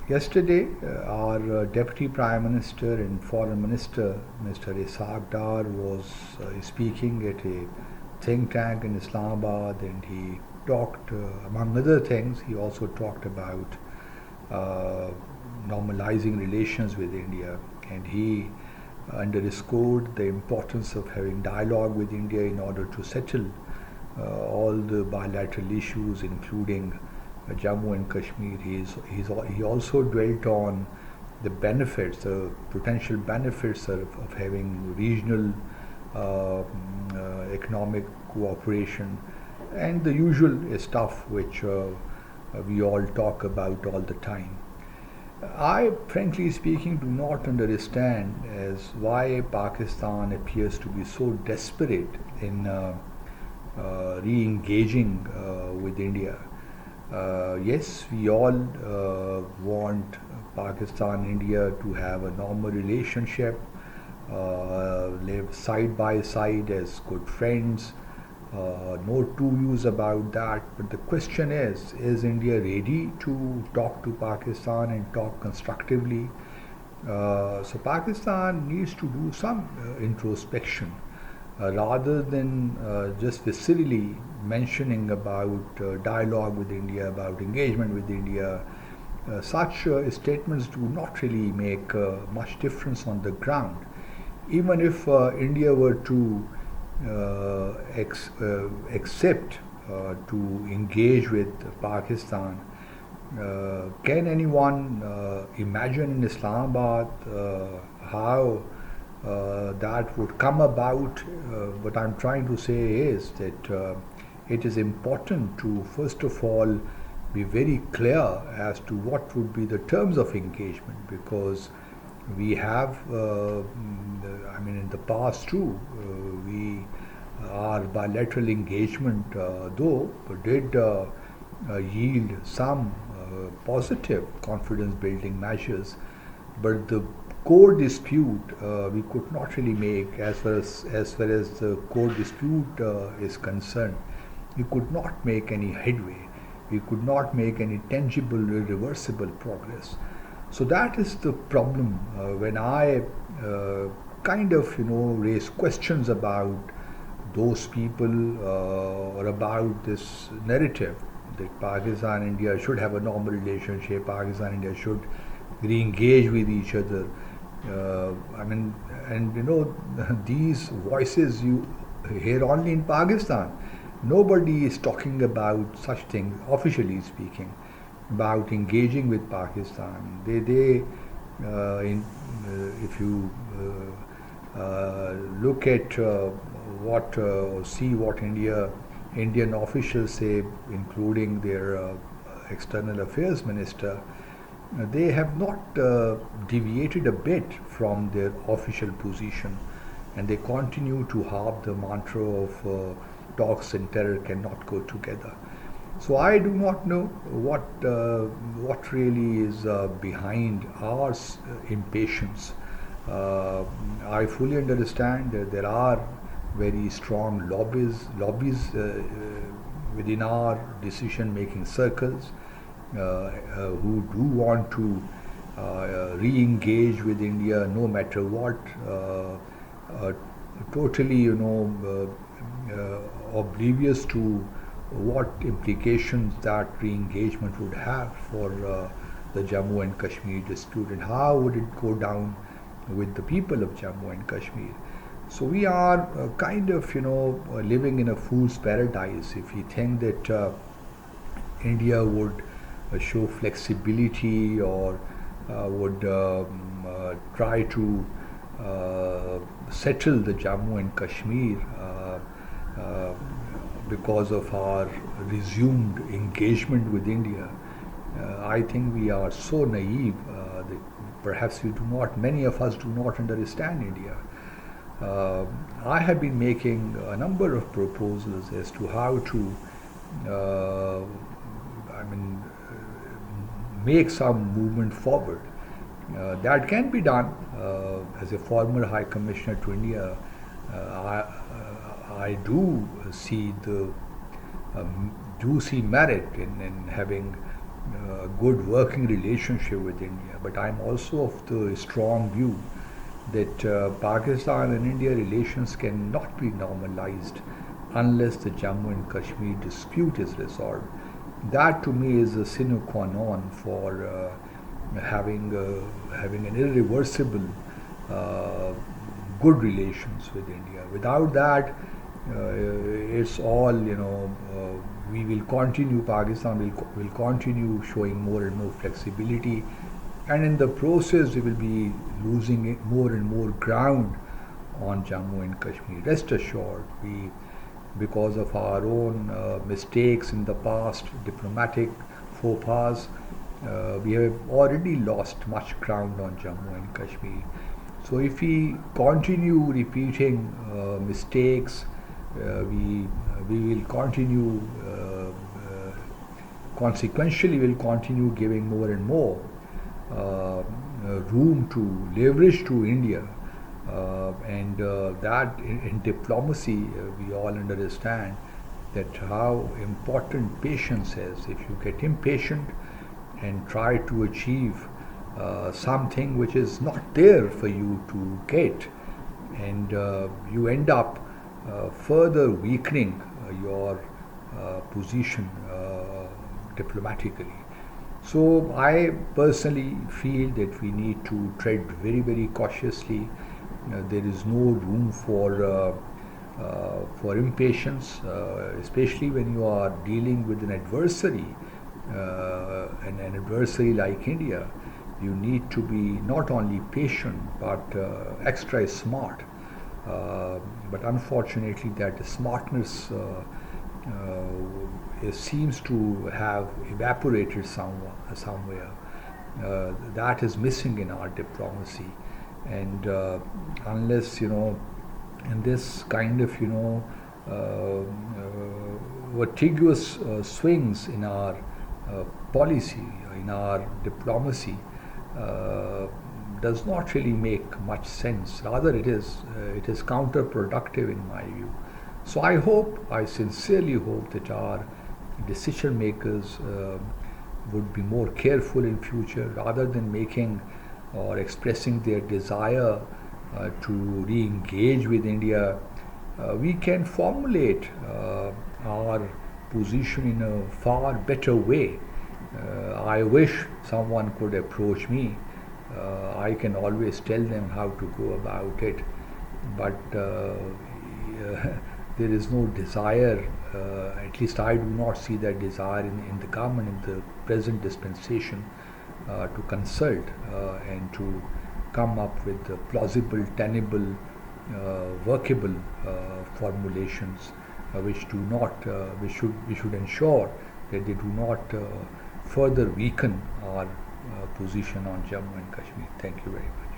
Yesterday, our Deputy Prime Minister and Foreign Minister, Mr. Ishaq Dar, was speaking at a think tank in Islamabad, and he talked, among other things, he also talked about uh, normalizing relations with India, and he underscored the importance of having dialogue with India in order to settle all the bilateral issues, including Jammu and Kashmir. He also dwelt on the benefits, the potential benefits of having regional economic cooperation and the usual stuff which we all talk about all the time. I, frankly speaking, do not understand as why Pakistan appears to be so desperate in re-engaging with India. Yes, we all want Pakistan and India to have a normal relationship, live side by side as good friends. No two views about that. But the question is India ready to talk to Pakistan and talk constructively? So Pakistan needs to do some introspection rather than just viscerally mentioning about dialogue with India, about engagement with India. Such statements do not really make much difference on the ground. Even if India were to accept to engage with Pakistan, can anyone imagine in Islamabad how that would come about? What I'm trying to say is that it is important to first of all be very clear as to what would be the terms of engagement, because we have, in the past too, we our bilateral engagement though did yield some positive confidence building measures, but the core dispute we could not really make. As far as the core dispute is concerned, we could not make any headway, we could not make any tangible irreversible progress. So that is the problem when I kind of raise questions about those people or about this narrative that Pakistan and India should have a normal relationship, Pakistan and India should re-engage with each other. And these voices you hear only in Pakistan. Nobody is talking about such things, officially speaking, about engaging with Pakistan. If you look at see what Indian officials say, including their external affairs minister, they have not deviated a bit from their official position, and they continue to harp the mantra of talks and terror cannot go together. So I do not know what really is behind our impatience. I fully understand that there are very strong lobbies within our decision-making circles who do want to re-engage with India no matter what. Totally, oblivious to what implications that re-engagement would have for the Jammu and Kashmir dispute, and how would it go down with the people of Jammu and Kashmir. So we are kind of living in a fool's paradise if we think that India would show flexibility or would try to settle the Jammu and Kashmir uh, because of our resumed engagement with India. I think we are so naive that perhaps many of us do not understand India. I have been making a number of proposals as to how to, uh, I mean, make some movement forward. That can be done. As a former High Commissioner to India, I do see merit in having good working relationship with India. But I'm also of the strong view that Pakistan and India relations cannot be normalized unless the Jammu and Kashmir dispute is resolved. That to me is a sine qua non for having an irreversible uh, good relations with India. Without that, it's all we will continue. Pakistan will continue showing more and more flexibility, and in the process, we will be losing more and more ground on Jammu and Kashmir. Rest assured, because of our own mistakes in the past, diplomatic faux pas, we have already lost much ground on Jammu and Kashmir. So if we continue repeating mistakes, we will continue consequentially will continue giving more and more room to leverage to India, and that in diplomacy we all understand that how important patience is. If you get impatient and try to achieve something which is not there for you to get, and you end up further weakening your position diplomatically. So I personally feel that we need to tread very, very cautiously. There is no room for impatience, especially when you are dealing with an adversary, an adversary like India. You need to be not only patient but extra smart. But unfortunately, that smartness seems to have evaporated somewhere. That is missing in our diplomacy, and unless in this kind of vertiguous swings in our policy, in our diplomacy, does not really make much sense. Rather, it is counterproductive in my view. So I sincerely hope that our decision makers would be more careful in future, rather than making or expressing their desire to re-engage with India. We can formulate our position in a far better way. I wish someone could approach me. I can always tell them how to go about it, but there is no desire, at least I do not see that desire in the government in the present dispensation, to consult and to come up with plausible, tenable, workable formulations, which do not, we should ensure that they do not further weaken our position on Jammu and Kashmir. Thank you very much.